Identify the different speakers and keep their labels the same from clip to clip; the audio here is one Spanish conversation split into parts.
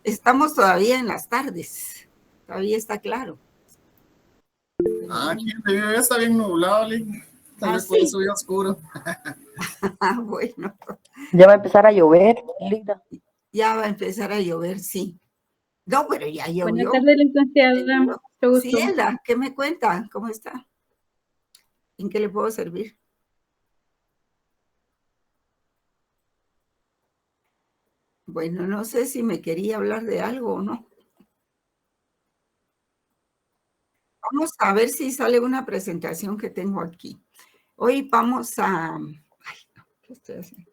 Speaker 1: Estamos todavía en las tardes. Todavía está claro.
Speaker 2: Aquí está bien nublado, tal vez por eso bien oscuro.
Speaker 1: Bueno.
Speaker 3: Ya va a empezar a llover, Linda.
Speaker 1: Ya va a empezar a llover, sí. No, pero ya llovió.
Speaker 4: Buenas tardes, licenciada.
Speaker 1: Sí, Elda, ¿qué me cuenta? ¿Cómo está? ¿En qué le puedo servir? Bueno, no sé si me quería hablar de algo o no. Vamos a ver si sale una presentación que tengo aquí. Hoy vamos a... Ay, no, ¿qué estoy haciendo?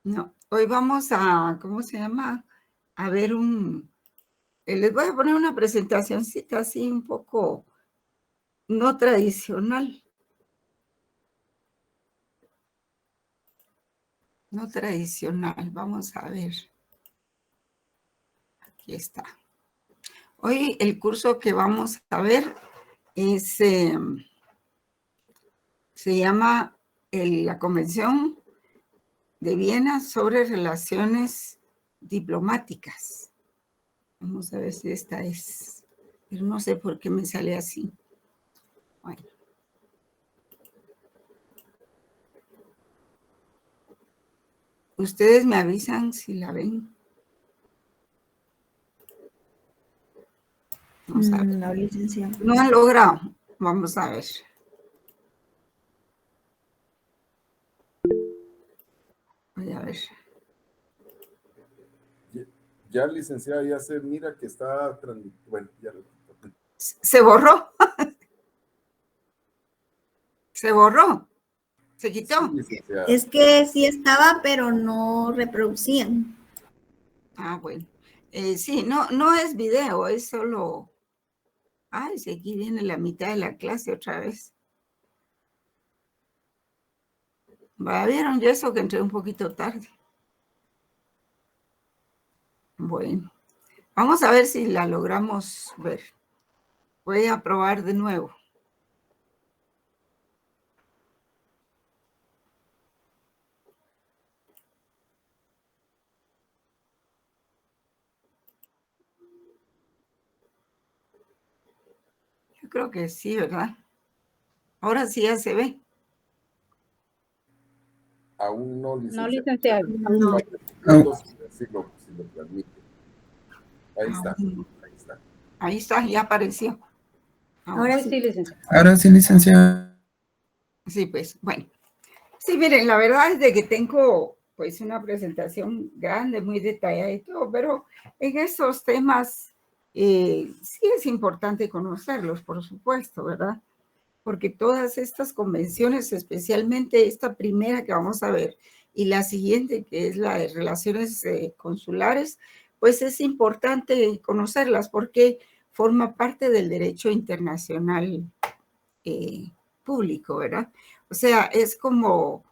Speaker 1: No, hoy vamos a... ¿Cómo se llama? A ver les voy a poner una presentacioncita así un poco no tradicional. No tradicional. Vamos a ver. Aquí está. Hoy el curso que vamos a ver es, se llama la Convención de Viena sobre Relaciones Diplomáticas. Vamos a ver si esta es, pero no sé por qué me sale así. Bueno. Ustedes me avisan si la ven. Vamos a ver.
Speaker 5: No, licenciada.
Speaker 1: No han logrado. Vamos a ver. Voy a ver.
Speaker 6: Ya, licenciada, ya se mira que está transmitiendo. Bueno, ya.
Speaker 1: ¿Se borró? ¿Se borró? ¿Se quitó?
Speaker 6: Sí,
Speaker 5: es que sí estaba, pero no reproducían.
Speaker 1: Ah, bueno. Sí, no es video, es solo... Ay, si aquí viene la mitad de la clase otra vez. ¿Vieron yo eso que entré un poquito tarde? Bueno, vamos a ver si la logramos ver. Voy a probar de nuevo. Yo creo que sí, ¿verdad? Ahora sí ya se ve.
Speaker 6: Aún no, licenciada.
Speaker 4: No, licenciada.
Speaker 5: No.
Speaker 6: Si lo transmite. Ahí está.
Speaker 1: Ahí está, ya apareció.
Speaker 5: Ahora sí,
Speaker 4: licenciada.
Speaker 2: Ahora sí, licenciada.
Speaker 1: Sí, pues, bueno. Sí, miren, la verdad es de que tengo pues una presentación grande, muy detallada y todo, pero en estos temas sí es importante conocerlos, por supuesto, ¿verdad? Porque todas estas convenciones, especialmente esta primera que vamos a ver y la siguiente, que es la de relaciones consulares, pues es importante conocerlas porque forma parte del derecho internacional público, ¿verdad? O sea, es como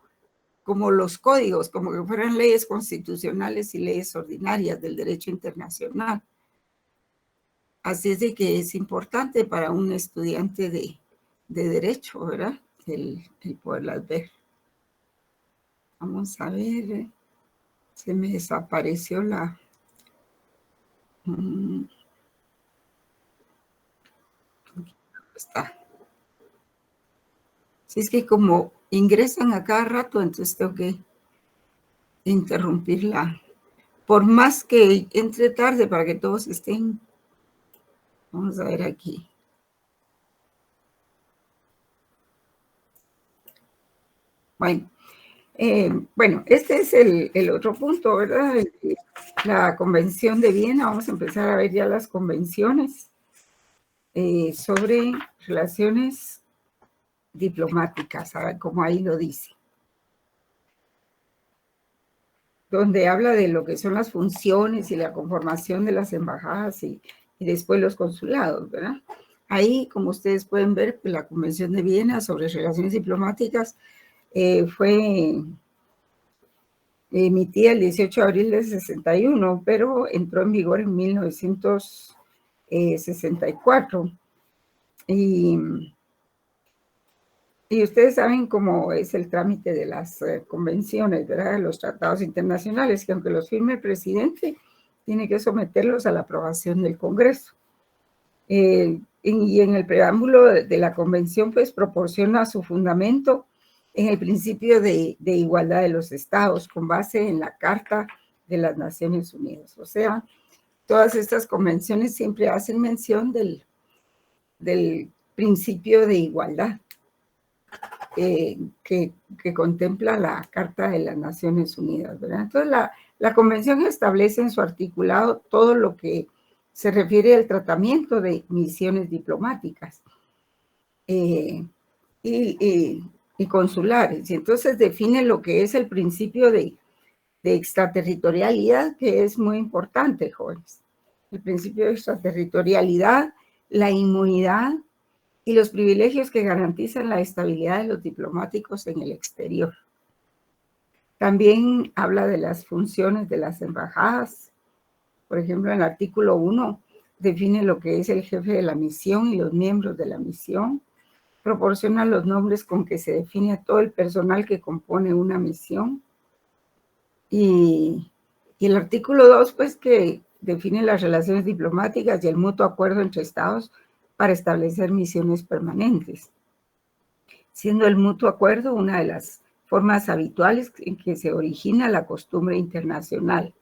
Speaker 1: los códigos, como que fueran leyes constitucionales y leyes ordinarias del derecho internacional. Así es de que es importante para un estudiante de derecho, ¿verdad? El poderlas ver. Vamos a ver, se me desapareció la... Está. Si es que como ingresan a cada rato, entonces tengo que interrumpirla. Por más que entre tarde para que todos estén. Vamos a ver aquí. Bueno, este es el otro punto, ¿verdad? La Convención de Viena. Vamos a empezar a ver ya las convenciones sobre relaciones diplomáticas, como ahí lo dice. Donde habla de lo que son las funciones y la conformación de las embajadas y después los consulados, ¿verdad? Ahí, como ustedes pueden ver, la Convención de Viena sobre relaciones diplomáticas fue emitida el 18 de abril de 61, pero entró en vigor en 1964. Y ustedes saben cómo es el trámite de las convenciones, ¿verdad? Los tratados internacionales, que aunque los firme el presidente, tiene que someterlos a la aprobación del Congreso. Y en el preámbulo de la Convención, pues proporciona su fundamento en el principio de igualdad de los estados, con base en la Carta de las Naciones Unidas. O sea, todas estas convenciones siempre hacen mención del principio de igualdad que contempla la Carta de las Naciones Unidas, ¿verdad? Entonces, la Convención establece en su articulado todo lo que se refiere al tratamiento de misiones diplomáticas y consulares. Y entonces define lo que es el principio de extraterritorialidad, que es muy importante, jóvenes. El principio de extraterritorialidad, la inmunidad y los privilegios que garantizan la estabilidad de los diplomáticos en el exterior. También habla de las funciones de las embajadas. Por ejemplo, en el artículo 1 define lo que es el jefe de la misión y los miembros de la misión. Proporciona los nombres con que se define a todo el personal que compone una misión. Y el artículo 2, pues, que define las relaciones diplomáticas y el mutuo acuerdo entre estados para establecer misiones permanentes, siendo el mutuo acuerdo una de las formas habituales en que se origina la costumbre internacional.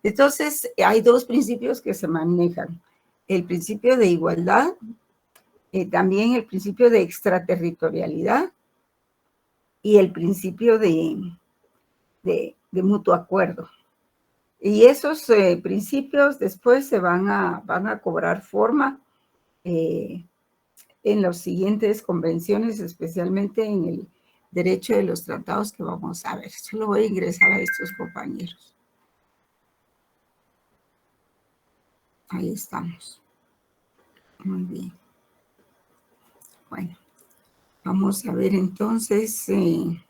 Speaker 1: Entonces, hay dos principios que se manejan: el principio de igualdad, también el principio de extraterritorialidad y el principio de mutuo acuerdo. Y esos principios después se van a cobrar forma en las siguientes convenciones, especialmente en el derecho de los tratados que vamos a ver. Solo voy a ingresar a estos compañeros. Ahí estamos. Muy bien. Bueno, vamos a ver entonces. Sí.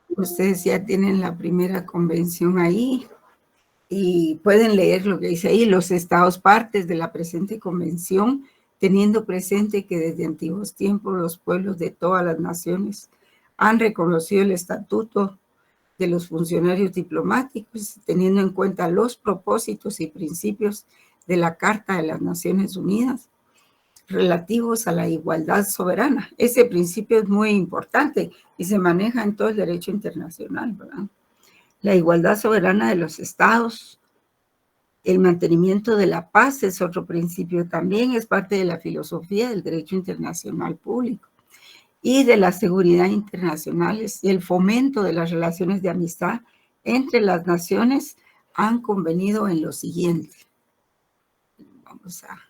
Speaker 1: Ustedes ya tienen la primera convención ahí y pueden leer lo que dice ahí: los estados partes de la presente convención, teniendo presente que desde antiguos tiempos los pueblos de todas las naciones han reconocido el estatuto de los funcionarios diplomáticos, teniendo en cuenta los propósitos y principios de la Carta de las Naciones Unidas relativos a la igualdad soberana. Ese principio es muy importante y se maneja en todo el derecho internacional, ¿verdad? La igualdad soberana de los estados, el mantenimiento de la paz es otro principio también, es parte de la filosofía del derecho internacional público y de la seguridad internacionales, y el fomento de las relaciones de amistad entre las naciones han convenido en lo siguiente. Vamos a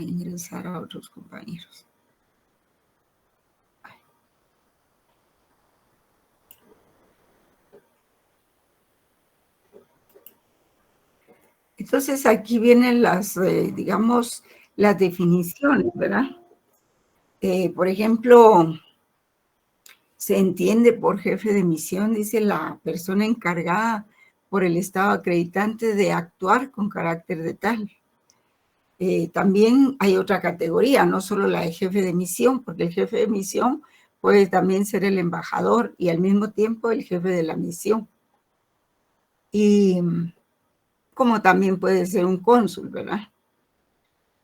Speaker 1: ingresar a otros compañeros. Entonces aquí vienen las, digamos, las definiciones, ¿verdad? Por ejemplo, se entiende por jefe de misión, dice, la persona encargada por el Estado acreditante de actuar con carácter de tal. También hay otra categoría, no solo la de jefe de misión, porque el jefe de misión puede también ser el embajador y al mismo tiempo el jefe de la misión. Y como también puede ser un cónsul, ¿verdad?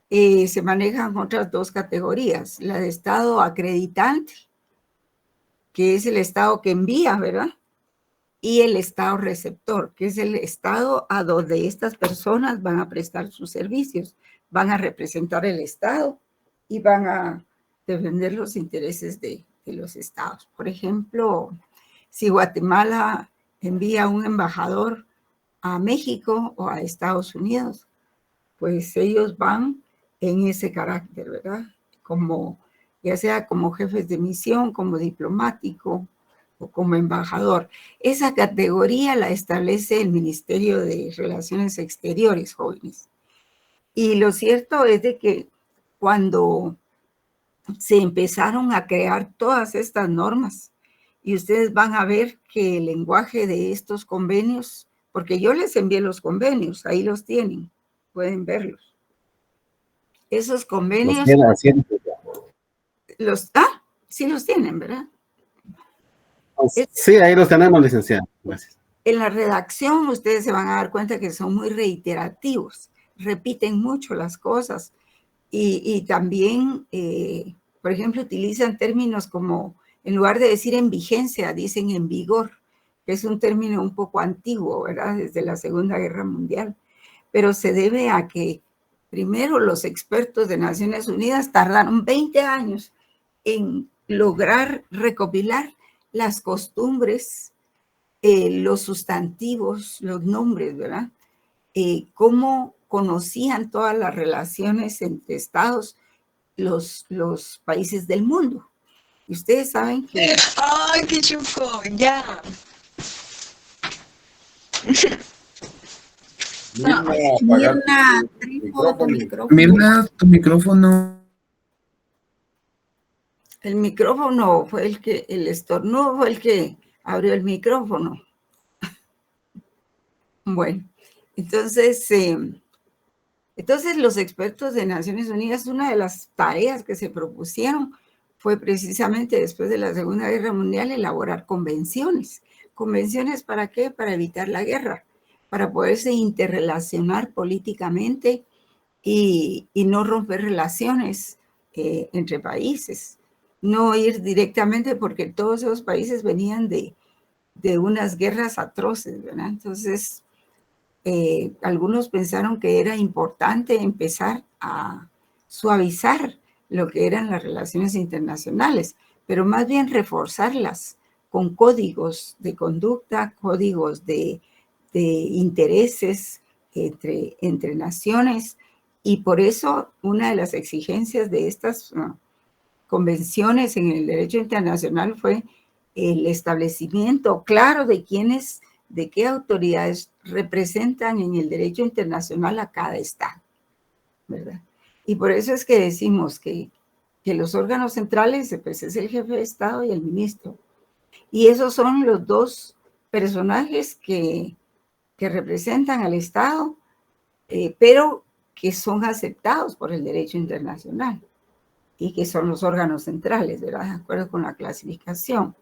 Speaker 1: Se manejan otras dos categorías: la de Estado acreditante, que es el Estado que envía, ¿verdad? Y el Estado receptor, que es el Estado a donde estas personas van a prestar sus servicios, van a representar el Estado y van a defender los intereses de los estados. Por ejemplo, si Guatemala envía un embajador a México o a Estados Unidos, pues ellos van en ese carácter, ¿verdad? Como, ya sea como jefes de misión, como diplomático o como embajador. Esa categoría la establece el Ministerio de Relaciones Exteriores, jóvenes. Y lo cierto es de que cuando se empezaron a crear todas estas normas, y ustedes van a ver que el lenguaje de estos convenios, porque yo les envié los convenios, ahí los tienen, pueden verlos. Esos convenios...
Speaker 4: Los tienen haciendo.
Speaker 1: Sí los tienen, ¿verdad?
Speaker 4: Sí, ahí los tenemos, licenciada. Gracias.
Speaker 1: En la redacción ustedes se van a dar cuenta que son muy reiterativos, repiten mucho las cosas y también, por ejemplo, utilizan términos como, en lugar de decir en vigencia, dicen en vigor, que es un término un poco antiguo, ¿verdad? Desde la Segunda Guerra Mundial, pero se debe a que primero los expertos de Naciones Unidas tardaron 20 años en lograr recopilar las costumbres, los sustantivos, los nombres, ¿verdad? Cómo conocían todas las relaciones entre estados, los países del mundo. Y ustedes saben que...
Speaker 7: ¡Ay, qué chufo! ¡Ya!
Speaker 5: Mirna, tripo tu micrófono.
Speaker 2: Mirna, tu micrófono.
Speaker 1: El micrófono fue el estornudo fue el que abrió el micrófono. Bueno, entonces los expertos de Naciones Unidas, una de las tareas que se propusieron fue precisamente después de la Segunda Guerra Mundial elaborar convenciones. ¿Convenciones para qué? Para evitar la guerra, para poderse interrelacionar políticamente y no romper relaciones entre países. No ir directamente porque todos esos países venían de unas guerras atroces, ¿verdad? Entonces, algunos pensaron que era importante empezar a suavizar lo que eran las relaciones internacionales, pero más bien reforzarlas con códigos de conducta, códigos de intereses entre naciones, y por eso una de las exigencias de estas convenciones en el derecho internacional fue el establecimiento claro de quiénes, de qué autoridades representan en el derecho internacional a cada estado, ¿verdad? Y por eso es que decimos que los órganos centrales, pues, es el jefe de Estado y el ministro. Y esos son los dos personajes que representan al Estado, pero que son aceptados por el derecho internacional y que son los órganos centrales, ¿verdad? De acuerdo con la clasificación.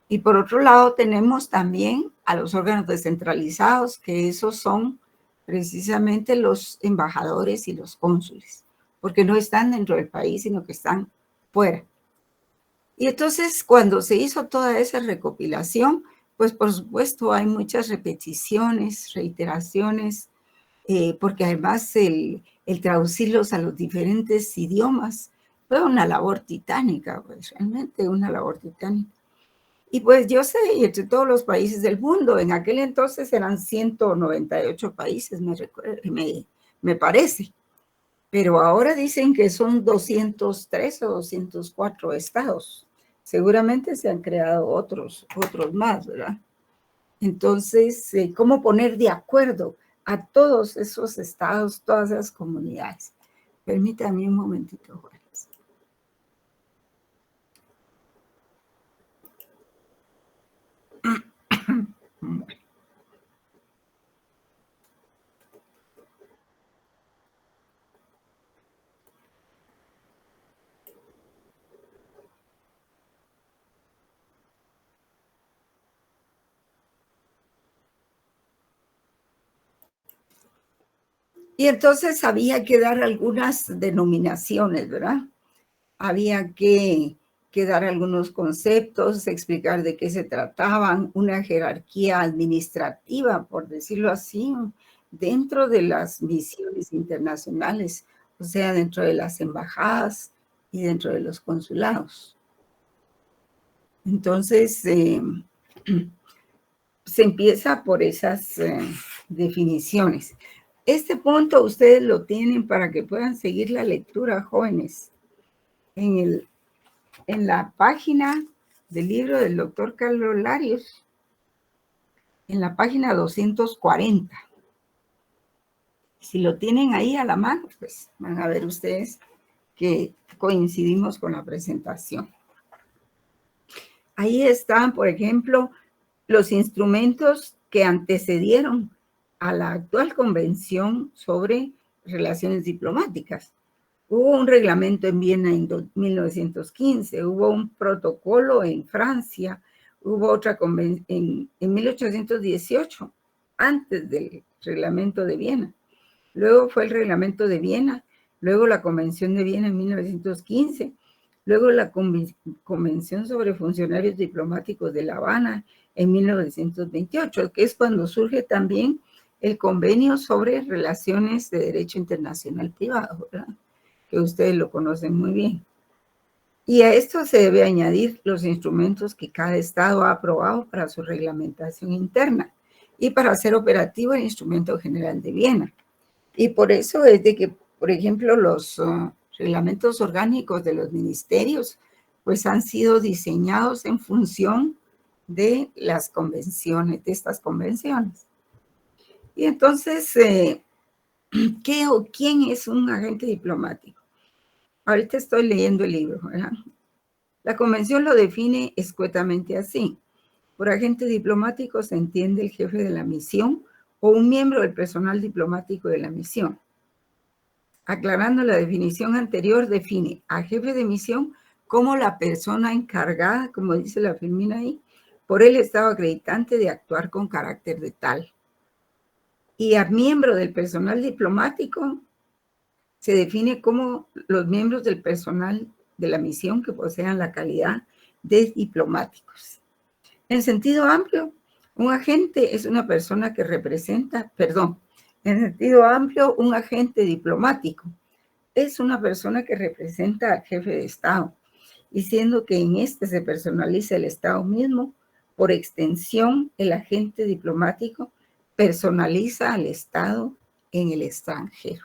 Speaker 1: Y por otro lado tenemos también a los órganos descentralizados, que esos son precisamente los embajadores y los cónsules, porque no están dentro del país, sino que están fuera. Y entonces, cuando se hizo toda esa recopilación, pues por supuesto hay muchas repeticiones, reiteraciones, porque además el traducirlos a los diferentes idiomas fue una labor titánica, pues realmente una labor titánica. Y pues yo sé, entre todos los países del mundo, en aquel entonces eran 198 países, me parece. Pero ahora dicen que son 203 o 204 estados. Seguramente se han creado otros más, ¿verdad? Entonces, ¿cómo poner de acuerdo a todos esos estados, todas esas comunidades? Permítame un momentito, Juan. Y entonces había que dar algunas denominaciones, ¿verdad? Había que dar algunos conceptos, explicar de qué se trataban, una jerarquía administrativa, por decirlo así, dentro de las misiones internacionales, o sea, dentro de las embajadas y dentro de los consulados. Entonces, se empieza por esas definiciones. Este punto ustedes lo tienen para que puedan seguir la lectura, jóvenes. En la página del libro del doctor Carlos Larios, en la página 240. Si lo tienen ahí a la mano, pues van a ver ustedes que coincidimos con la presentación. Ahí están, por ejemplo, los instrumentos que antecedieron a la actual convención sobre relaciones diplomáticas. Hubo un reglamento en Viena en 1915, hubo un protocolo en Francia, hubo otra convención en 1818, antes del reglamento de Viena. Luego fue el reglamento de Viena, luego la Convención de Viena en 1915, luego la Convención sobre Funcionarios Diplomáticos de La Habana en 1928, que es cuando surge también el Convenio sobre Relaciones de Derecho Internacional Privado, ¿verdad? Que ustedes lo conocen muy bien. Y a esto se debe añadir los instrumentos que cada Estado ha aprobado para su reglamentación interna y para hacer operativo el Instrumento General de Viena. Y por eso es de que, por ejemplo, los reglamentos orgánicos de los ministerios pues han sido diseñados en función de las convenciones, de estas convenciones. Y entonces, ¿qué o quién es un agente diplomático? Ahorita estoy leyendo el libro, ¿verdad? La convención lo define escuetamente así. Por agente diplomático se entiende el jefe de la misión o un miembro del personal diplomático de la misión. Aclarando la definición anterior, define a jefe de misión como la persona encargada, como dice la Firmina ahí, por el Estado acreditante de actuar con carácter de tal. Y a miembro del personal diplomático se define como los miembros del personal de la misión que posean la calidad de diplomáticos. En sentido amplio, un agente es una persona que representa, en sentido amplio, un agente diplomático es una persona que representa al jefe de Estado, y siendo que en este se personaliza el Estado mismo, por extensión, el agente diplomático personaliza al Estado en el extranjero.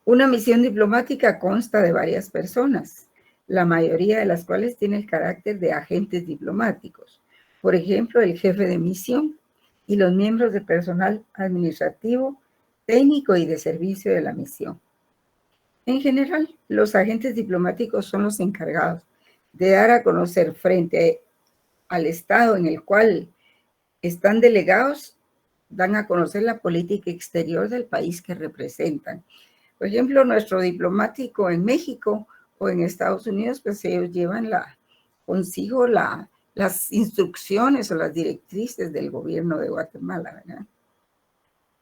Speaker 1: Una misión diplomática consta de varias personas, la mayoría de las cuales tiene el carácter de agentes diplomáticos. Por ejemplo, el jefe de misión y los miembros de personal administrativo, técnico y de servicio de la misión. En general, los agentes diplomáticos son los encargados de dar a conocer frente al Estado en el cual están delegados, dan a conocer la política exterior del país que representan. Por ejemplo, nuestro diplomático en México o en Estados Unidos, pues ellos llevan consigo las instrucciones o las directrices del gobierno de Guatemala, ¿verdad?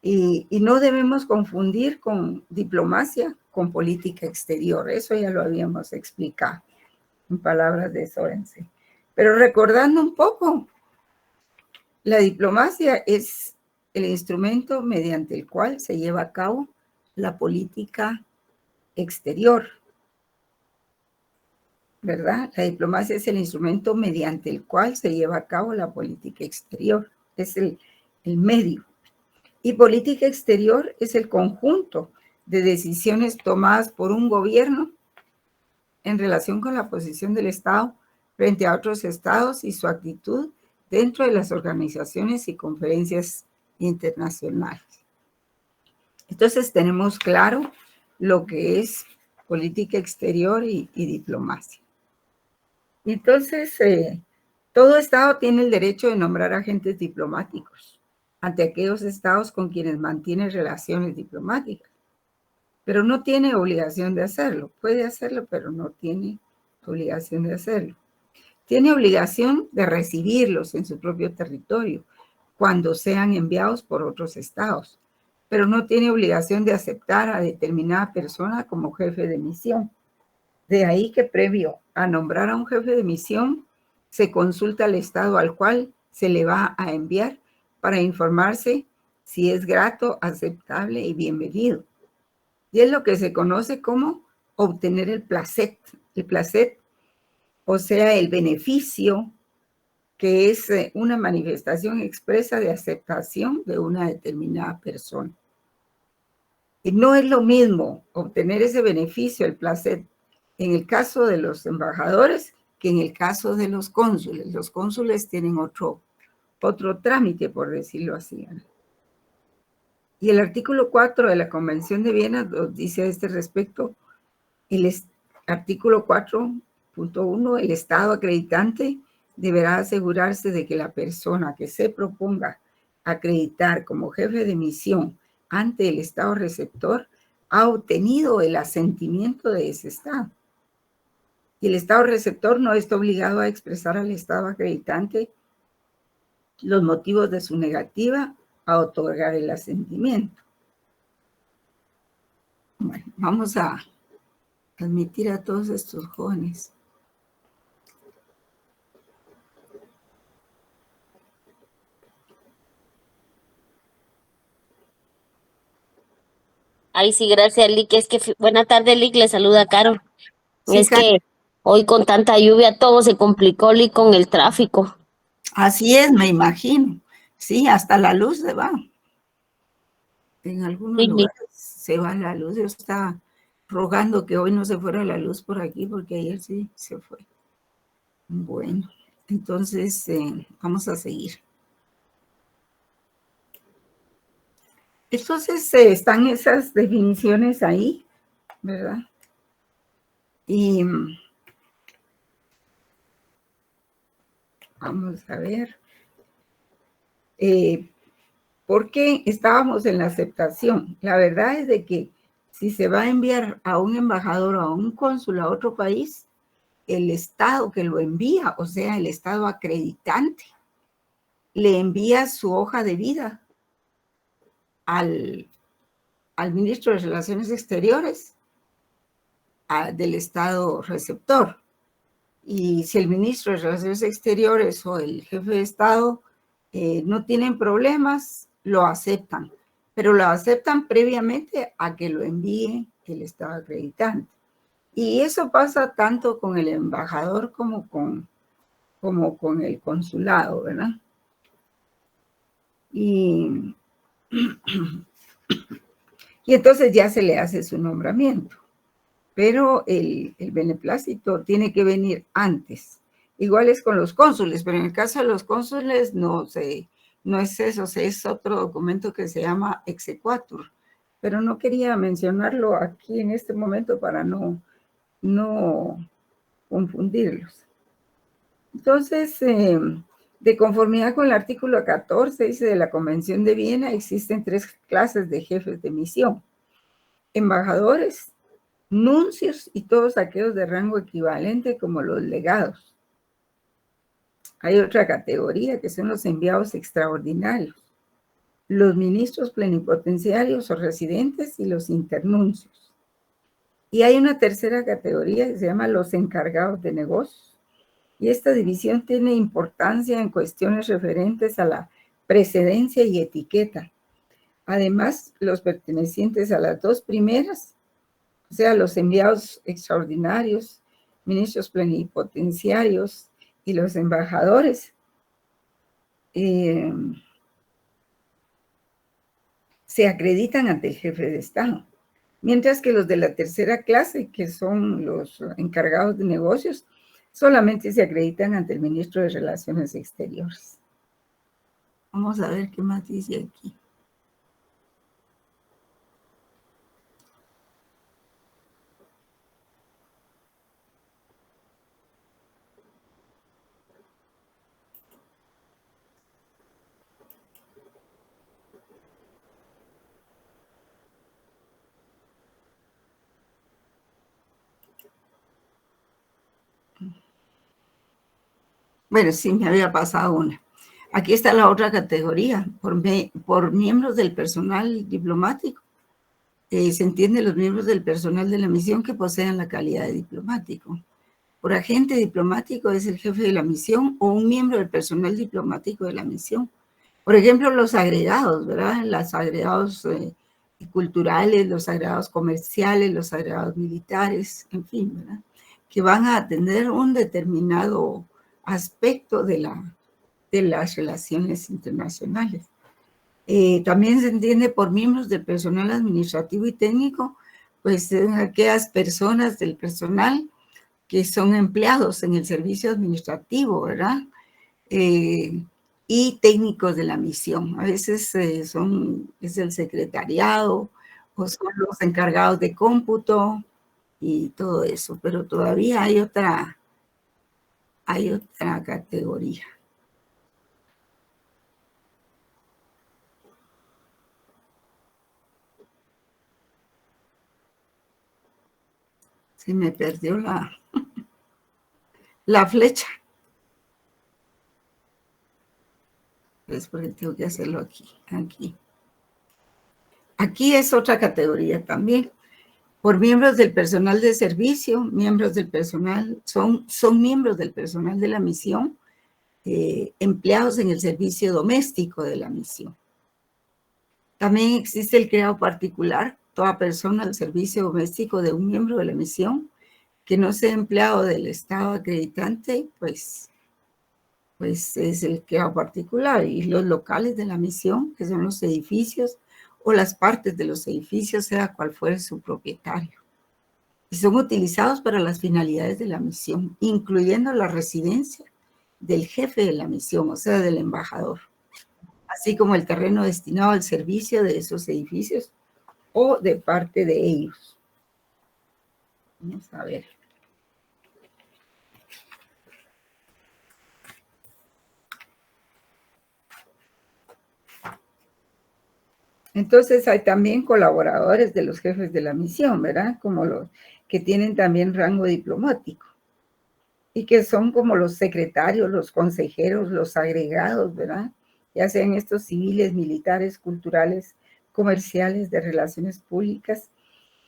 Speaker 1: Y no debemos confundir con diplomacia con política exterior. Eso ya lo habíamos explicado en palabras de Sorensen. Pero recordando un poco, la diplomacia es el instrumento mediante el cual se lleva a cabo la política exterior, ¿verdad? La diplomacia es el instrumento mediante el cual se lleva a cabo la política exterior, es el medio. Y política exterior es el conjunto de decisiones tomadas por un gobierno en relación con la posición del Estado frente a otros estados y su actitud dentro de las organizaciones y conferencias internacionales. Entonces tenemos claro lo que es política exterior y diplomacia. Entonces, todo estado tiene el derecho de nombrar agentes diplomáticos ante aquellos estados con quienes mantiene relaciones diplomáticas, pero no tiene obligación de hacerlo. Puede hacerlo, pero no tiene obligación de hacerlo. Tiene obligación de recibirlos en su propio territorio cuando sean enviados por otros estados, pero no tiene obligación de aceptar a determinada persona como jefe de misión. De ahí que previo a nombrar a un jefe de misión, se consulta al estado al cual se le va a enviar para informarse si es grato, aceptable y bienvenido. Y es lo que se conoce como obtener el placet. El placet, o sea, el beneficio, que es una manifestación expresa de aceptación de una determinada persona. Y no es lo mismo obtener ese beneficio, el placet, en el caso de los embajadores que en el caso de los cónsules. Los cónsules tienen otro trámite, por decirlo así. Y el artículo 4 de la Convención de Viena dice a este respecto, el artículo 4.1, el Estado acreditante deberá asegurarse de que la persona que se proponga acreditar como jefe de misión ante el Estado receptor ha obtenido el asentimiento de ese Estado. Y el estado receptor no está obligado a expresar al estado acreditante los motivos de su negativa a otorgar el asentimiento. Bueno, vamos a admitir a todos estos jóvenes.
Speaker 8: Ay, sí, gracias, Lick. Es que, buena tarde, Lick, le saluda Carol.
Speaker 1: Sí,
Speaker 8: Es que hoy con tanta lluvia todo se complicó, Lick, con el tráfico.
Speaker 1: así es, me imagino. Sí, hasta la luz se va. En algunos
Speaker 8: Sí, Lick.
Speaker 1: lugares se va la luz. Yo estaba rogando que hoy no se fuera la luz por aquí, porque ayer sí se fue. Bueno, entonces vamos a seguir. Entonces están esas definiciones ahí, ¿verdad? Y vamos a ver. ¿Por qué estábamos en la aceptación? La verdad es de que si se va a enviar a un embajador o a un cónsul a otro país, el estado que lo envía, o sea, el estado acreditante, le envía su hoja de vida al ministro de Relaciones Exteriores del estado receptor. Y si el ministro de Relaciones Exteriores o el jefe de estado no tienen problemas, lo aceptan, pero lo aceptan previamente a que lo envíe el estado acreditante. Y eso pasa tanto con el embajador como con el consulado, ¿verdad? Y entonces ya se le hace su nombramiento. Pero el beneplácito tiene que venir antes. Igual es con los cónsules, pero en el caso de los cónsules no es eso, es otro documento que se llama exequatur. Pero no quería mencionarlo aquí en este momento para no confundirlos. Entonces, de conformidad con el artículo 14, dice de la Convención de Viena, existen 3 clases de jefes de misión: embajadores, nuncios y todos aquellos de rango equivalente como los legados. Hay otra categoría que son los enviados extraordinarios, los ministros plenipotenciarios o residentes y los internuncios. Y hay una tercera categoría que se llama los encargados de negocios. Y esta división tiene importancia en cuestiones referentes a la precedencia y etiqueta. Además, los pertenecientes a las 2 primeras, o sea, los enviados extraordinarios, ministros plenipotenciarios y los embajadores, se acreditan ante el jefe de Estado. Mientras que los de la tercera clase, que son los encargados de negocios, solamente se acreditan ante el ministro de Relaciones Exteriores. Vamos a ver qué más dice aquí. Bueno, sí, me había pasado una. Aquí está la otra categoría, por miembros del personal diplomático. Se entiende los miembros del personal de la misión que posean la calidad de diplomático. Por agente diplomático es el jefe de la misión o un miembro del personal diplomático de la misión. Por ejemplo, los agregados, ¿verdad? Los agregados culturales, los agregados comerciales, los agregados militares, en fin, ¿verdad? Que van a atender un determinado aspecto de las relaciones internacionales. También se entiende por miembros del personal administrativo y técnico, pues aquellas personas del personal que son empleados en el servicio administrativo, ¿verdad? Y técnicos de la misión. A veces es el secretariado o son los encargados de cómputo y todo eso, pero todavía hay otra categoría. Se me perdió la... la flecha. Es porque tengo que hacerlo aquí. Aquí es otra categoría también. Por miembros del personal de servicio, miembros del personal, son miembros del personal de la misión, empleados en el servicio doméstico de la misión. También existe el creado particular, toda persona al servicio doméstico de un miembro de la misión que no sea empleado del Estado acreditante, pues es el creado particular. Y los locales de la misión, que son los edificios o las partes de los edificios, sea cual fuere su propietario. Y son utilizados para las finalidades de la misión, incluyendo la residencia del jefe de la misión, o sea, del embajador, así como el terreno destinado al servicio de esos edificios o de parte de ellos. Vamos a ver. Entonces hay también colaboradores de los jefes de la misión, ¿verdad? Como los que tienen también rango diplomático y que son como los secretarios, los consejeros, los agregados, ¿verdad? Ya sean estos civiles, militares, culturales, comerciales, de relaciones públicas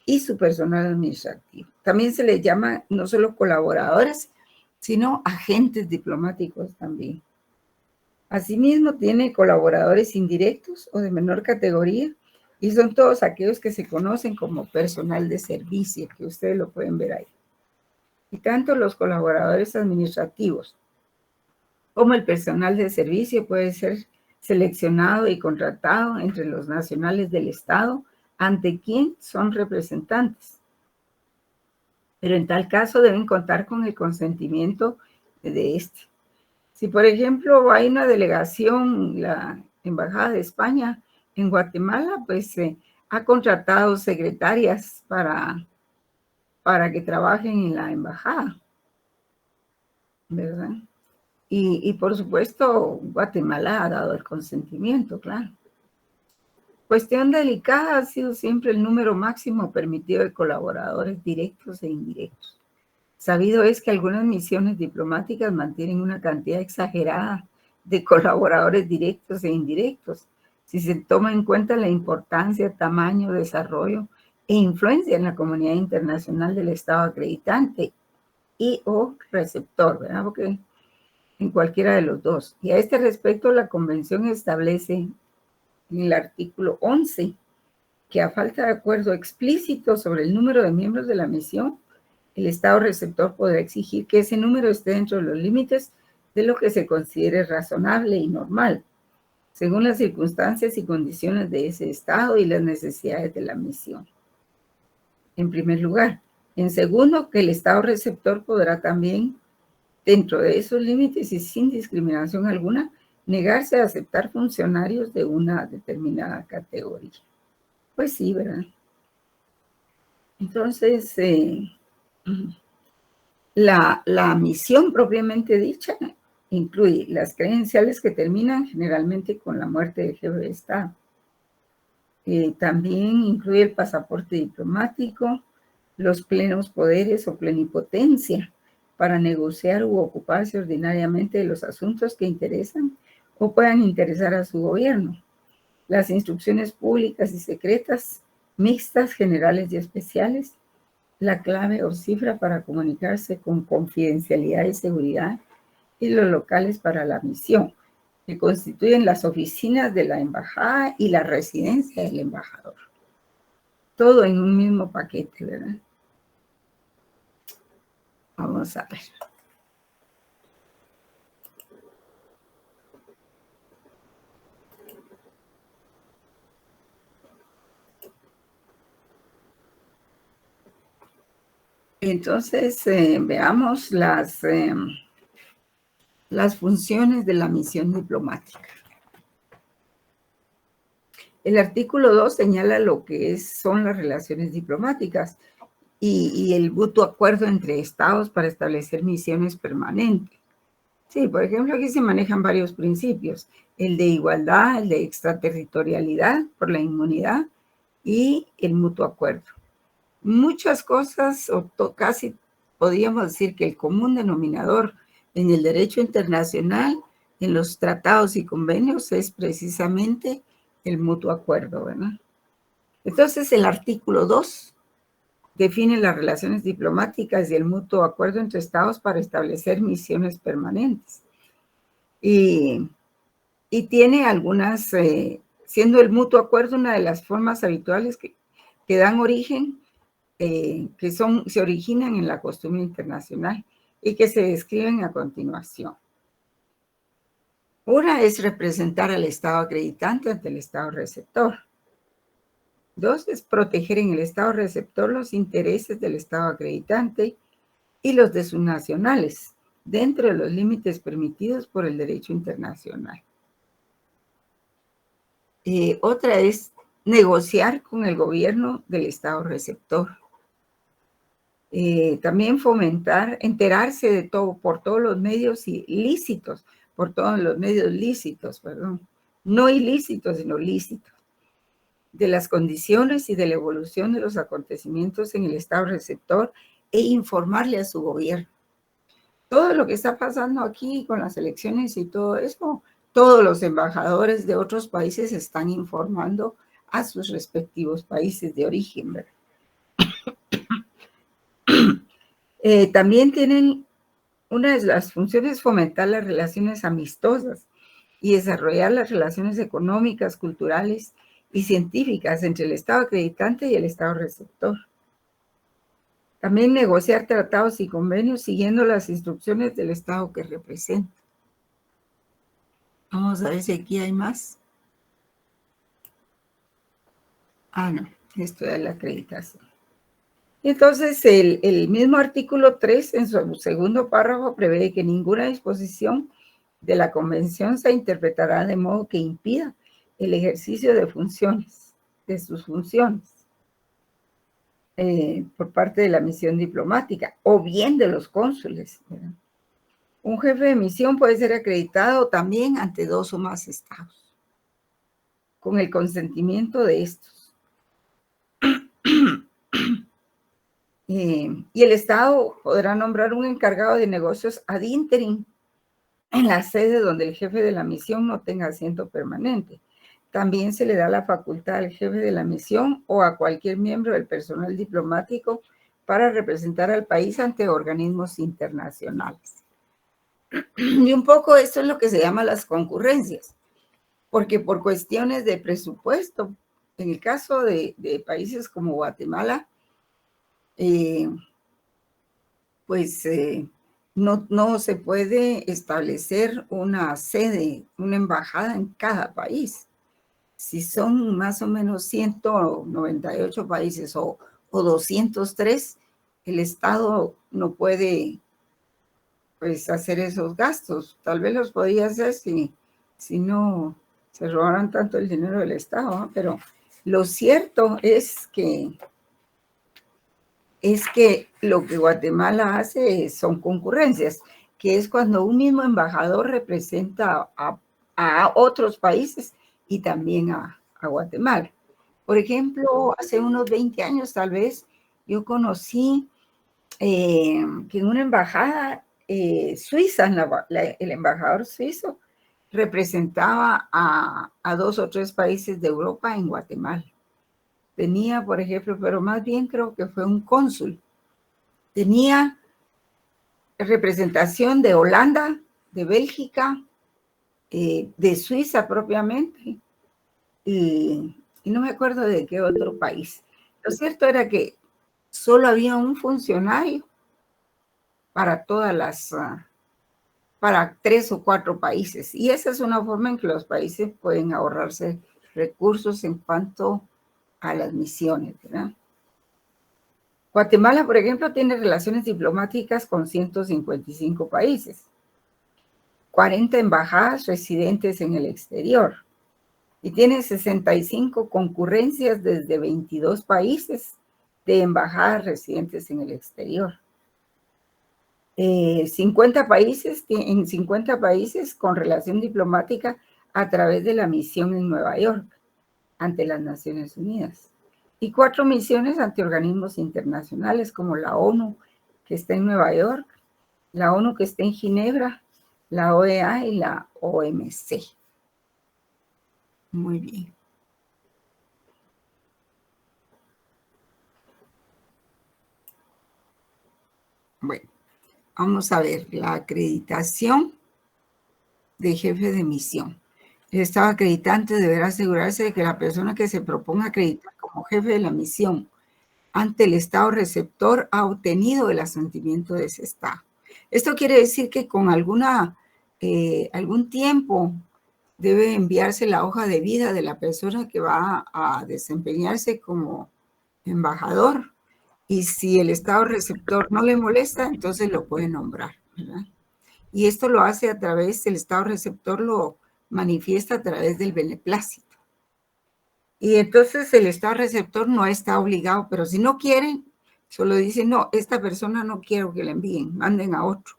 Speaker 1: y su personal administrativo. También se les llama no solo colaboradores, sino agentes diplomáticos también. Asimismo, tiene colaboradores indirectos o de menor categoría y son todos aquellos que se conocen como personal de servicio, que ustedes lo pueden ver ahí. Y tanto los colaboradores administrativos como el personal de servicio puede ser seleccionado y contratado entre los nacionales del Estado ante quien son representantes. Pero en tal caso deben contar con el consentimiento de este. Si, por ejemplo, hay una delegación, la Embajada de España en Guatemala, pues ha contratado secretarias para que trabajen en la embajada, ¿verdad? Y por supuesto, Guatemala ha dado el consentimiento, claro. Cuestión delicada ha sido siempre el número máximo permitido de colaboradores directos e indirectos. Sabido es que algunas misiones diplomáticas mantienen una cantidad exagerada de colaboradores directos e indirectos, si se toma en cuenta la importancia, tamaño, desarrollo e influencia en la comunidad internacional del Estado acreditante y o receptor, ¿verdad? Porque en cualquiera de los dos. Y a este respecto, la Convención establece en el artículo 11 que a falta de acuerdo explícito sobre el número de miembros de la misión, el Estado receptor podrá exigir que ese número esté dentro de los límites de lo que se considere razonable y normal, según las circunstancias y condiciones de ese Estado y las necesidades de la misión. En primer lugar. En segundo, que el Estado receptor podrá también, dentro de esos límites y sin discriminación alguna, negarse a aceptar funcionarios de una determinada categoría. Pues sí, ¿verdad? Entonces, la misión propiamente dicha incluye las credenciales que terminan generalmente con la muerte del jefe de Estado. También incluye el pasaporte diplomático, los plenos poderes o plenipotencia para negociar u ocuparse ordinariamente de los asuntos que interesan o puedan interesar a su gobierno, las instrucciones públicas y secretas, mixtas, generales y especiales, la clave o cifra para comunicarse con confidencialidad y seguridad y los locales para la misión, que constituyen las oficinas de la embajada y la residencia del embajador. Todo en un mismo paquete, ¿verdad? Vamos a ver. Entonces, veamos las funciones de la misión diplomática. El artículo 2 señala lo que son las relaciones diplomáticas y el mutuo acuerdo entre estados para establecer misiones permanentes. Sí, por ejemplo, aquí se manejan varios principios, el de igualdad, el de extraterritorialidad por la inmunidad y el mutuo acuerdo. Muchas cosas, o casi podríamos decir que el común denominador en el derecho internacional, en los tratados y convenios, es precisamente el mutuo acuerdo, ¿verdad? Entonces, el artículo 2 define las relaciones diplomáticas y el mutuo acuerdo entre estados para establecer misiones permanentes. Y tiene algunas, siendo el mutuo acuerdo una de las formas habituales que dan origen, se originan en la costumbre internacional y que se describen a continuación. Una es representar al Estado acreditante ante el Estado receptor. 2 es proteger en el Estado receptor los intereses del Estado acreditante y los de sus nacionales, dentro de los límites permitidos por el derecho internacional. Otra es negociar con el gobierno del Estado receptor. También fomentar, enterarse de todo, por todos los medios ilícitos, no ilícitos, sino lícitos, de las condiciones y de la evolución de los acontecimientos en el Estado receptor e informarle a su gobierno. Todo lo que está pasando aquí con las elecciones y todo eso, todos los embajadores de otros países están informando a sus respectivos países de origen, ¿verdad? También tienen una de las funciones fomentar las relaciones amistosas y desarrollar las relaciones económicas, culturales y científicas entre el Estado acreditante y el Estado receptor. También negociar tratados y convenios siguiendo las instrucciones del Estado que representa. Vamos a ver si aquí hay más. No, esto es la acreditación. Entonces, el mismo artículo 3, en su segundo párrafo, prevé que ninguna disposición de la Convención se interpretará de modo que impida el ejercicio de sus funciones, por parte de la misión diplomática o bien de los cónsules, ¿verdad? Un jefe de misión puede ser acreditado también ante 2 o más estados, con el consentimiento de estos. Y el Estado podrá nombrar un encargado de negocios ad interim en la sede donde el jefe de la misión no tenga asiento permanente. También se le da la facultad al jefe de la misión o a cualquier miembro del personal diplomático para representar al país ante organismos internacionales. Y un poco esto es lo que se llama las concurrencias, porque por cuestiones de presupuesto, en el caso de países como Guatemala, no se puede establecer una sede, una embajada en cada país. Si son más o menos 198 países o 203, el Estado no puede hacer esos gastos. Tal vez los podría hacer si no se robaran tanto el dinero del Estado, ¿no? Pero lo cierto es que lo que Guatemala hace son concurrencias, que es cuando un mismo embajador representa a otros países y también a Guatemala. Por ejemplo, hace unos 20 años tal vez, yo conocí que en una embajada suiza, el embajador suizo representaba a 2 o 3 países de Europa en Guatemala. Tenía, por ejemplo, pero más bien creo que fue un cónsul. Tenía representación de Holanda, de Bélgica, de Suiza propiamente, y no me acuerdo de qué otro país. Lo cierto era que solo había un funcionario para para 3 o 4 países. Y esa es una forma en que los países pueden ahorrarse recursos en cuanto a las misiones, ¿verdad? Guatemala, por ejemplo, tiene relaciones diplomáticas con 155 países, 40 embajadas residentes en el exterior y tiene 65 concurrencias desde 22 países de embajadas residentes en el exterior. 50 países con relación diplomática a través de la misión en Nueva York ante las Naciones Unidas y 4 misiones ante organismos internacionales como la ONU, que está en Nueva York, la ONU que está en Ginebra, la OEA y la OMC. Muy bien. Bueno, vamos a ver la acreditación de jefe de misión. El Estado acreditante deberá asegurarse de que la persona que se proponga acreditar como jefe de la misión ante el Estado receptor ha obtenido el asentimiento de ese Estado. Esto quiere decir que con algún tiempo debe enviarse la hoja de vida de la persona que va a desempeñarse como embajador, y si el Estado receptor no le molesta, entonces lo puede nombrar, ¿verdad? Y esto lo hace a través, el Estado receptor lo manifiesta a través del beneplácito. Y entonces el Estado receptor no está obligado, pero si no quieren, solo dicen, no, esta persona no quiero que la envíen, manden a otro.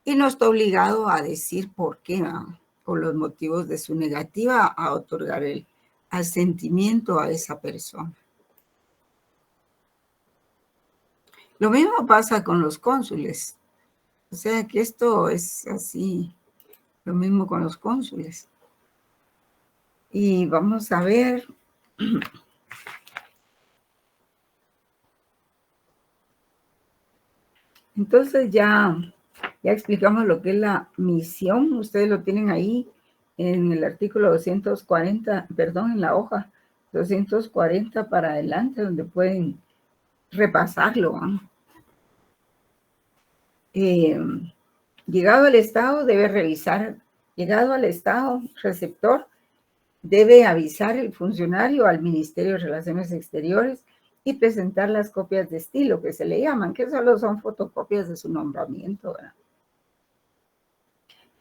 Speaker 1: Y no está obligado a decir por qué, ¿no? O los motivos de su negativa a otorgar el asentimiento a esa persona. Lo mismo pasa con los cónsules. O sea que esto es así, lo mismo con los cónsules. Y vamos a ver. Entonces ya explicamos lo que es la misión. Ustedes lo tienen ahí en el artículo 240, perdón, en la hoja 240 para adelante, donde pueden repasarlo, ¿no? Llegado al Estado debe revisar, llegado al Estado receptor, debe avisar el funcionario al Ministerio de Relaciones Exteriores y presentar las copias de estilo que se le llaman, que solo son fotocopias de su nombramiento, ¿verdad?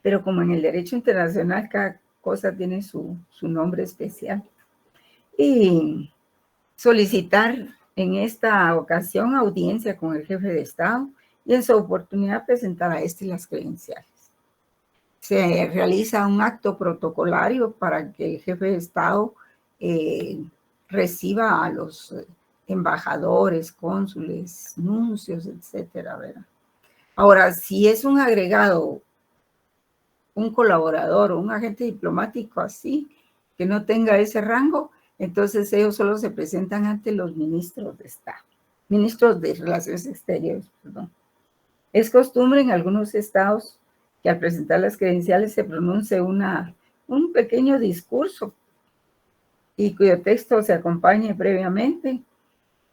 Speaker 1: Pero como en el derecho internacional cada cosa tiene su nombre especial. Y solicitar en esta ocasión audiencia con el jefe de Estado y en su oportunidad presentar a este las credenciales. Se realiza un acto protocolario para que el jefe de Estado reciba a los embajadores, cónsules, nuncios, etcétera, ¿verdad? Ahora, si es un agregado, un colaborador o un agente diplomático así, que no tenga ese rango, entonces ellos solo se presentan ante los ministros de Estado, ministros de Relaciones Exteriores, perdón. Es costumbre en algunos estados que al presentar las credenciales se pronuncie un pequeño discurso y cuyo texto se acompañe previamente.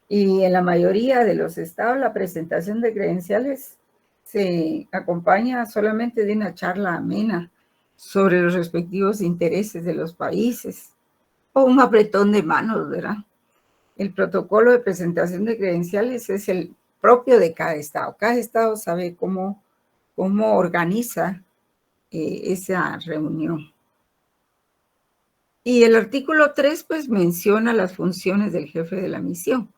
Speaker 1: Y en la mayoría de los estados la presentación de credenciales se acompaña solamente de una charla amena sobre los respectivos intereses de los países o un apretón de manos, ¿verdad? El protocolo de presentación de credenciales es el propio de cada estado. Cada estado sabe cómo organiza esa reunión. Y el artículo 3 pues menciona las funciones del jefe de la misión,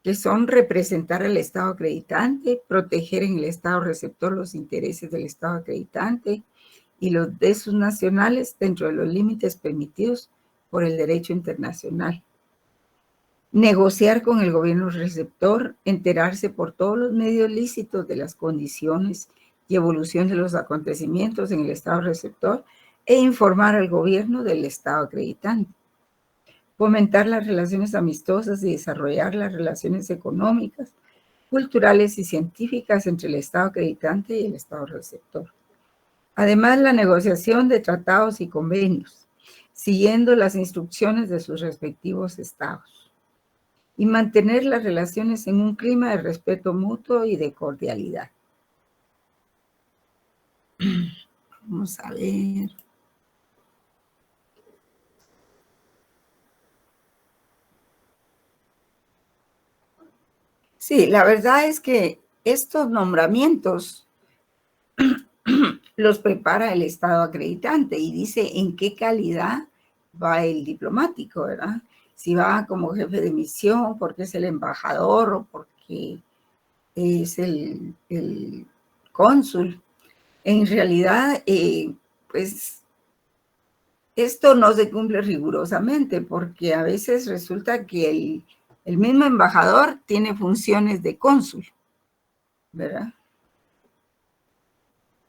Speaker 1: que son representar al Estado acreditante, proteger en el Estado receptor los intereses del Estado acreditante y los de sus nacionales dentro de los límites permitidos por el derecho internacional. Negociar con el gobierno receptor, enterarse por todos los medios lícitos de las condiciones y evolución de los acontecimientos en el Estado receptor e informar al gobierno del Estado acreditante. Fomentar las relaciones amistosas y desarrollar las relaciones económicas, culturales y científicas entre el Estado acreditante y el Estado receptor. Además, la negociación de tratados y convenios, siguiendo las instrucciones de sus respectivos estados. Y mantener las relaciones en un clima de respeto mutuo y de cordialidad. Vamos a ver. Sí, la verdad es que estos nombramientos los prepara el Estado acreditante y dice en qué calidad va el diplomático, ¿verdad? Si va como jefe de misión, porque es el embajador o porque es el cónsul. En realidad, pues, esto no se cumple rigurosamente porque a veces resulta que el mismo embajador tiene funciones de cónsul. ¿verdad?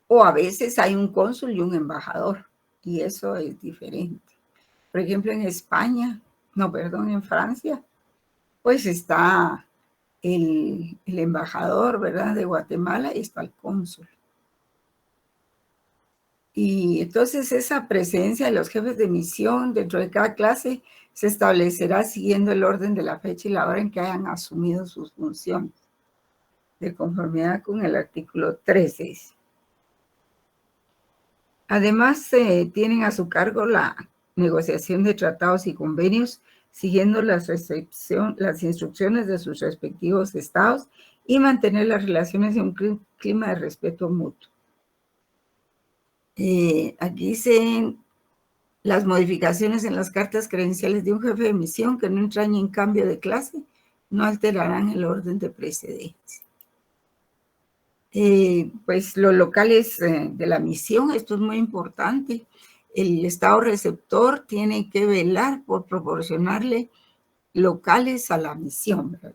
Speaker 1: O a veces hay un cónsul y un embajador, y eso es diferente. Por ejemplo, en España, no, perdón, en Francia, pues está el embajador, ¿verdad?, de Guatemala, y está el cónsul. Y entonces esa presencia de los jefes de misión dentro de cada clase se establecerá siguiendo el orden de la fecha y la hora en que hayan asumido sus funciones, de conformidad con el artículo 13. Además, tienen a su cargo la negociación de tratados y convenios, siguiendo las instrucciones de sus respectivos estados y mantener las relaciones en un clima de respeto mutuo. Aquí dicen las modificaciones en las cartas credenciales de un jefe de misión que no entrañen cambio de clase no alterarán el orden de precedencia. Pues los locales de la misión, esto es muy importante. El estado receptor tiene que velar por proporcionarle locales a la misión, ¿verdad?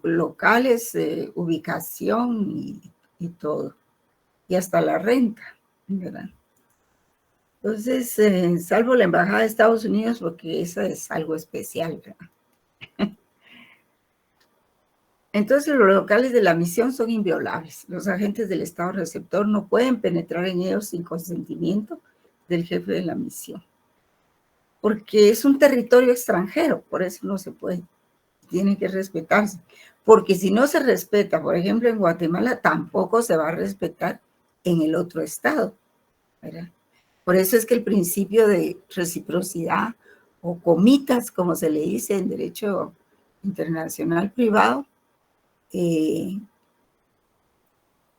Speaker 1: Locales, ubicación y todo, y hasta la renta, ¿verdad? Entonces, salvo la Embajada de Estados Unidos, porque esa es algo especial, ¿verdad? Entonces, los locales de la misión son inviolables. Los agentes del estado receptor no pueden penetrar en ellos sin consentimiento del jefe de la misión, porque es un territorio extranjero, por eso no se puede. Tiene que respetarse, porque si no se respeta, por ejemplo, en Guatemala, tampoco se va a respetar en el otro estado, ¿verdad? Por eso es que el principio de reciprocidad o comitas, como se le dice en derecho internacional privado,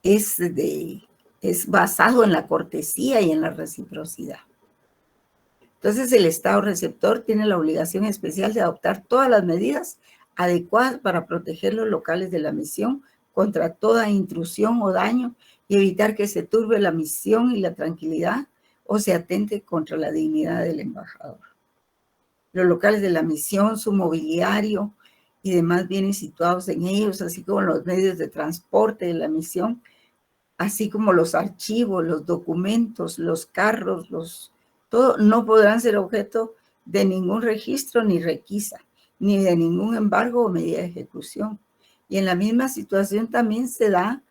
Speaker 1: es basado en la cortesía y en la reciprocidad. Entonces, el estado receptor tiene la obligación especial de adoptar todas las medidas adecuadas para proteger los locales de la misión contra toda intrusión o daño y evitar que se turbe la misión y la tranquilidad o se atente contra la dignidad del embajador. Los locales de la misión, su mobiliario y demás bienes situados en ellos, así como los medios de transporte de la misión, así como los archivos, los documentos, los carros, todo, no podrán ser objeto de ningún registro ni requisa, ni de ningún embargo o medida de ejecución. Y en la misma situación también se da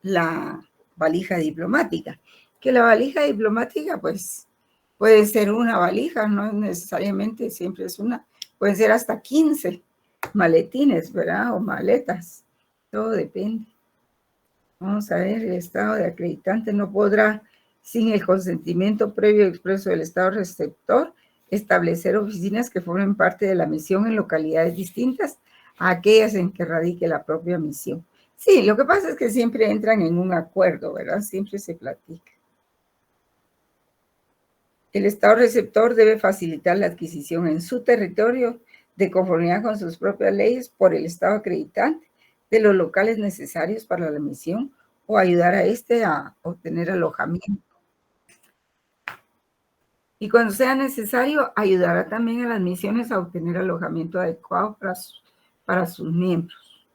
Speaker 1: la valija diplomática, que la valija diplomática pues puede ser una valija, no necesariamente siempre es una, pueden ser hasta 15 maletines, ¿verdad? O maletas, todo depende. Vamos a ver, el estado de acreditante no podrá, sin el consentimiento previo expreso del estado receptor, establecer oficinas que formen parte de la misión en localidades distintas a aquellas en que radique la propia misión. Sí, lo que pasa es que siempre entran en un acuerdo, ¿verdad? Siempre se platica. El estado receptor debe facilitar la adquisición en su territorio, de conformidad con sus propias leyes, por el estado acreditante, de los locales necesarios para la misión o ayudar a éste a obtener alojamiento. Y cuando sea necesario, ayudará también a las misiones a obtener alojamiento adecuado para sus miembros.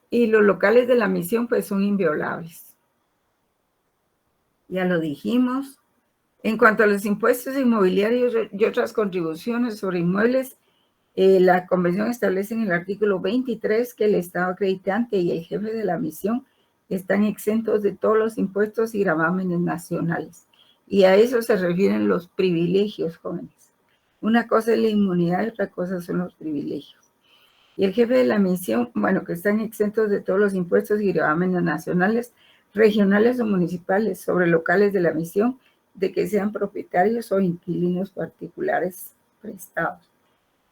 Speaker 1: Y los locales de la misión pues son inviolables. Ya lo dijimos. En cuanto a los impuestos inmobiliarios y otras contribuciones sobre inmuebles, la convención establece en el artículo 23 que el estado acreditante y el jefe de la misión están exentos de todos los impuestos y gravámenes nacionales. Y a eso se refieren los privilegios, jóvenes. Una cosa es la inmunidad y otra cosa son los privilegios. Y el jefe de la misión, bueno, que están exentos de todos los impuestos y gravámenes nacionales, regionales o municipales sobre locales de la misión, de que sean propietarios o inquilinos particulares prestados.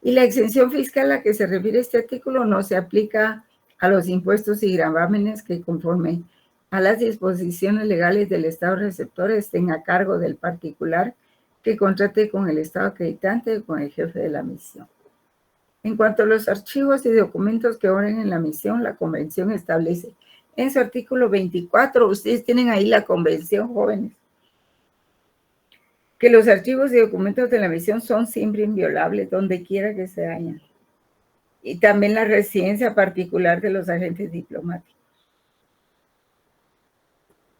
Speaker 1: Y la exención fiscal a la que se refiere este artículo no se aplica a los impuestos y gravámenes que, conforme a las disposiciones legales del estado receptor, estén a cargo del particular que contrate con el estado acreditante o con el jefe de la misión. En cuanto a los archivos y documentos que obren en la misión, la convención establece en su artículo 24, ustedes tienen ahí la convención, jóvenes, que los archivos y documentos de la misión son siempre inviolables, donde quiera que se hayan. y también la residencia particular de los agentes diplomáticos.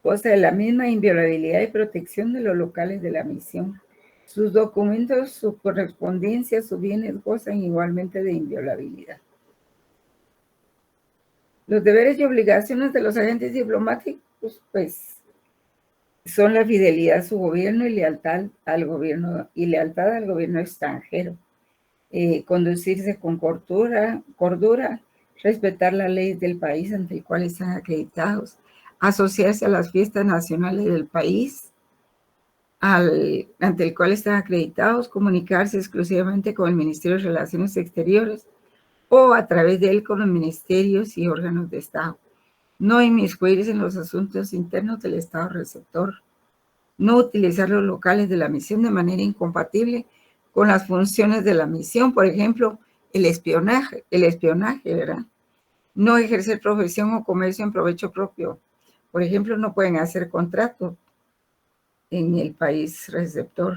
Speaker 1: Goza de la misma inviolabilidad y protección de los locales de la misión. Sus documentos, su correspondencia, sus bienes gozan igualmente de inviolabilidad. Los deberes y obligaciones de los agentes diplomáticos, pues, son la fidelidad a su gobierno y lealtad al gobierno extranjero. Conducirse con cordura, respetar la ley del país ante el cual están acreditados, asociarse a las fiestas nacionales del país ante el cual están acreditados, comunicarse exclusivamente con el Ministerio de Relaciones Exteriores o a través de él con los ministerios y órganos de Estado. No inmiscuirse en los asuntos internos del Estado receptor. No utilizar los locales de la misión de manera incompatible con las funciones de la misión, por ejemplo, el espionaje, ¿verdad? No ejercer profesión o comercio en provecho propio. Por ejemplo, no pueden hacer contrato en el país receptor.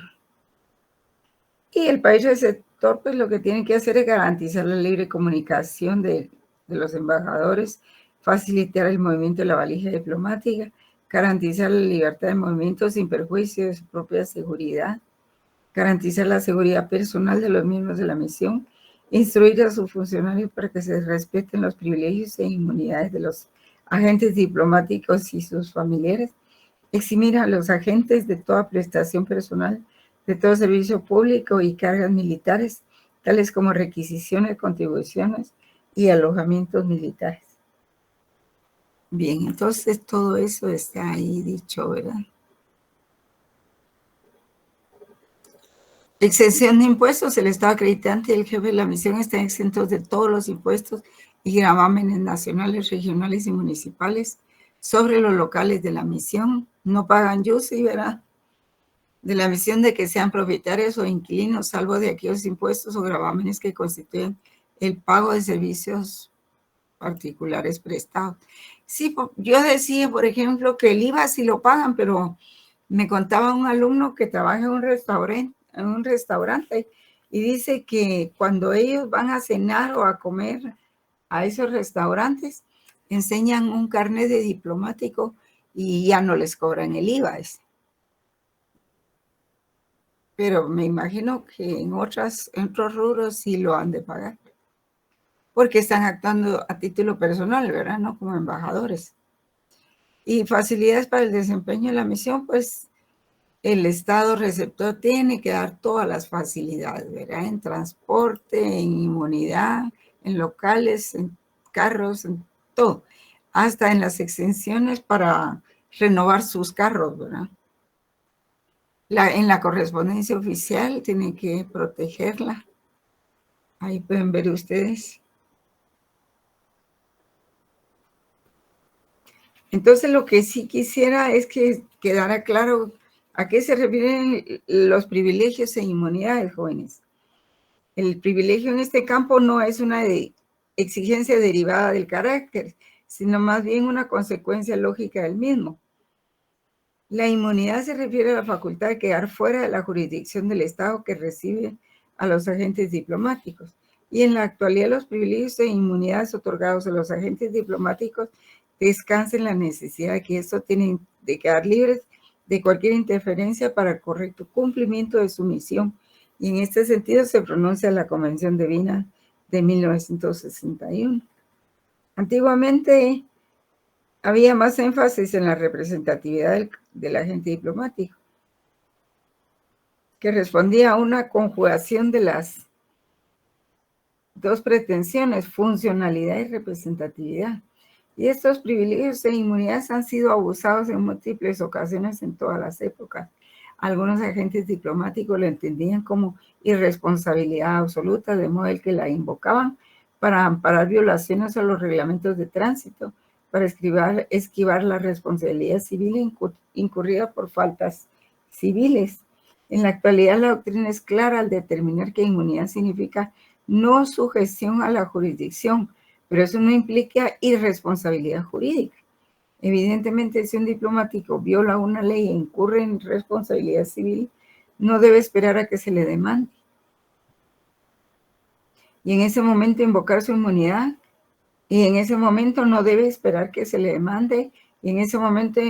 Speaker 1: Y el país receptor, pues lo que tiene que hacer es garantizar la libre comunicación de los embajadores, facilitar el movimiento de la valija diplomática, garantizar la libertad de movimiento sin perjuicio de su propia seguridad, garantizar la seguridad personal de los miembros de la misión, instruir a sus funcionarios para que se respeten los privilegios e inmunidades de los agentes diplomáticos y sus familiares, eximir a los agentes de toda prestación personal, de todo servicio público y cargas militares, tales como requisiciones, contribuciones y alojamientos militares. Bien, entonces todo eso está ahí dicho, ¿verdad? Exención de impuestos. El Estado acreditante y el jefe de la misión están exentos de todos los impuestos y gravámenes nacionales, regionales y municipales sobre los locales de la misión. No pagan IUSI, ¿verdad? De la misión de que sean propietarios o inquilinos, salvo de aquellos impuestos o gravámenes que constituyen el pago de servicios particulares prestados. Sí, yo decía, por ejemplo, que el IVA sí lo pagan, pero me contaba un alumno que trabaja en un restaurante y dice que cuando ellos van a cenar o a comer a esos restaurantes, enseñan un carnet de diplomático y ya no les cobran el IVA. Pero me imagino que en otros rubros sí lo han de pagar, porque están actuando a título personal, ¿verdad? No como embajadores. Y facilidades para el desempeño de la misión, pues el Estado receptor tiene que dar todas las facilidades, ¿verdad? En transporte, en inmunidad, en locales, en carros, en todo. Hasta en las exenciones para renovar sus carros, ¿verdad? En la correspondencia oficial tiene que protegerla. Ahí pueden ver ustedes. Entonces, lo que sí quisiera es que quedara claro a qué se refieren los privilegios e inmunidades, jóvenes. El privilegio en este campo no es una exigencia derivada del carácter, sino más bien una consecuencia lógica del mismo. La inmunidad se refiere a la facultad de quedar fuera de la jurisdicción del Estado que recibe a los agentes diplomáticos. Y en la actualidad los privilegios e inmunidades otorgados a los agentes diplomáticos descansan en la necesidad de que estos tienen de quedar libres de cualquier interferencia para el correcto cumplimiento de su misión. Y en este sentido se pronuncia la Convención de Viena de 1961. Antiguamente había más énfasis en la representatividad del agente diplomático, que respondía a una conjugación de las dos pretensiones, funcionalidad y representatividad. Y estos privilegios e inmunidades han sido abusados en múltiples ocasiones en todas las épocas. Algunos agentes diplomáticos lo entendían como irresponsabilidad absoluta, de modo que la invocaban para amparar violaciones a los reglamentos de tránsito, para esquivar la responsabilidad civil incurrida por faltas civiles. En la actualidad la doctrina es clara al determinar que inmunidad significa no sujeción a la jurisdicción, pero eso no implica irresponsabilidad jurídica. Evidentemente, si un diplomático viola una ley e incurre en responsabilidad civil, no debe esperar a que se le demande. y en ese momento invocar su inmunidad, y en ese momento no debe esperar que se le demande, y en ese momento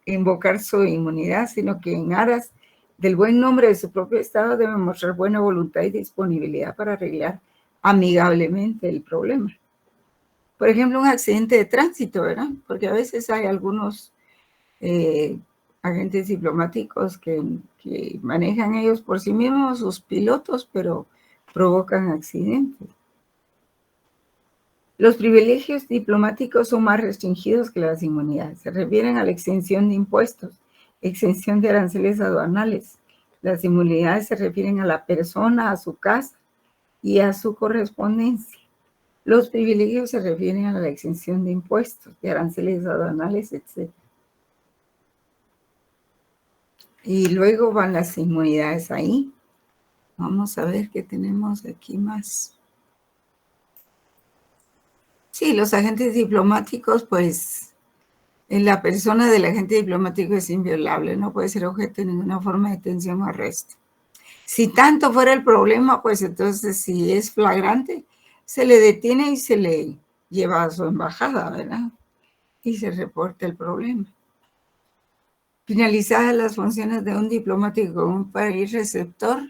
Speaker 1: invocar su inmunidad, sino que en aras del buen nombre de su propio Estado debe mostrar buena voluntad y disponibilidad para arreglar amigablemente el problema. Por ejemplo, un accidente de tránsito, ¿verdad? Porque a veces hay algunos agentes diplomáticos que manejan ellos por sí mismos, sus pilotos, pero provocan accidentes. Los privilegios diplomáticos son más restringidos que las inmunidades. Se refieren a la exención de impuestos, exención de aranceles aduanales. Las inmunidades se refieren a la persona, a su casa y a su correspondencia. Los privilegios se refieren a la exención de impuestos, de aranceles aduanales, etc. Y luego van las inmunidades ahí. Vamos a ver qué tenemos aquí más. Sí, los agentes diplomáticos, pues, la persona del agente diplomático es inviolable, no puede ser objeto de ninguna forma de detención o arresto. Si tanto fuera el problema, pues entonces si es flagrante, se le detiene y se le lleva a su embajada, ¿verdad? Y se reporta el problema. Finalizadas las funciones de un diplomático en un país receptor,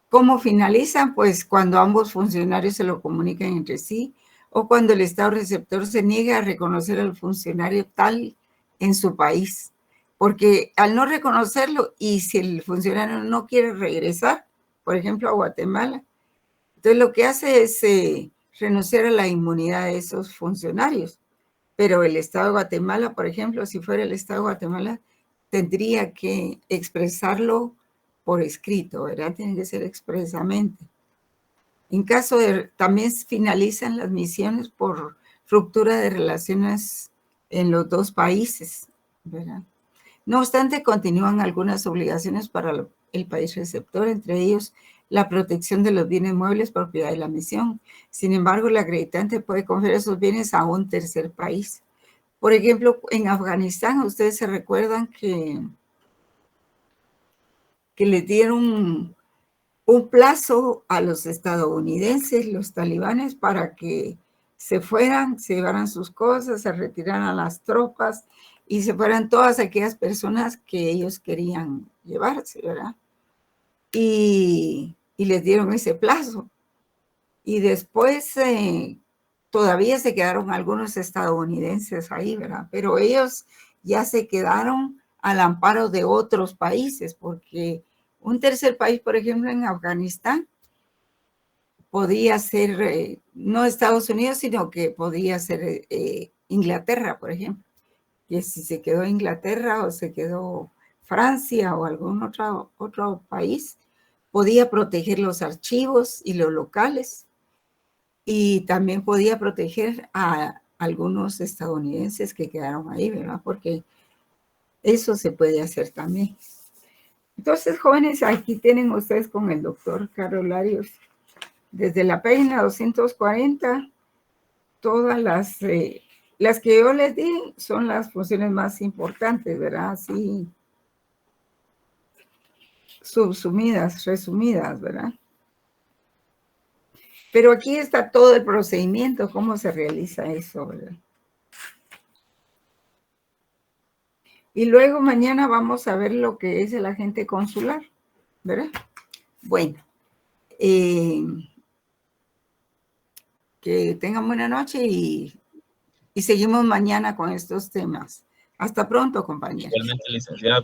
Speaker 1: ¿cómo finalizan? Pues cuando ambos funcionarios se lo comunican entre sí, o cuando el Estado receptor se niega a reconocer al funcionario tal en su país. Porque al no reconocerlo, y si el funcionario no quiere regresar, por ejemplo, a Guatemala, entonces lo que hace es renunciar a la inmunidad de esos funcionarios. Pero el Estado de Guatemala, por ejemplo, si fuera el Estado de Guatemala, tendría que expresarlo por escrito, ¿verdad? Tiene que ser expresamente. En caso de, también finalizan las misiones por ruptura de relaciones en los dos países, ¿verdad? No obstante, continúan algunas obligaciones para el país receptor, entre ellos la protección de los bienes muebles propiedad de la misión. Sin embargo, el acreditante puede conferir esos bienes a un tercer país. Por ejemplo, en Afganistán, ustedes se recuerdan que les dieron un plazo a los estadounidenses, los talibanes, para que se fueran, se llevaran sus cosas, se retiraran las tropas y se fueran todas aquellas personas que ellos querían llevarse, ¿verdad? Y les dieron ese plazo. Y después todavía se quedaron algunos estadounidenses ahí, ¿verdad? Pero ellos ya se quedaron al amparo de otros países, porque un tercer país, por ejemplo, en Afganistán, podía ser no Estados Unidos, sino que podía ser Inglaterra, por ejemplo. Que si se quedó Inglaterra o se quedó Francia o algún otro país, podía proteger los archivos y los locales. Y también podía proteger a algunos estadounidenses que quedaron ahí, ¿verdad? Porque eso se puede hacer también. Entonces, jóvenes, aquí tienen ustedes con el doctor Carlos Larios, desde la página 240, todas las que yo les di son las funciones más importantes, ¿verdad? Así, subsumidas, resumidas, ¿verdad? Pero aquí está todo el procedimiento, cómo se realiza eso, ¿verdad? Y luego mañana vamos a ver lo que es el agente consular, ¿verdad? Bueno, que tengan buena noche y seguimos mañana con estos temas. Hasta pronto, compañeros.
Speaker 9: Igualmente, licenciada.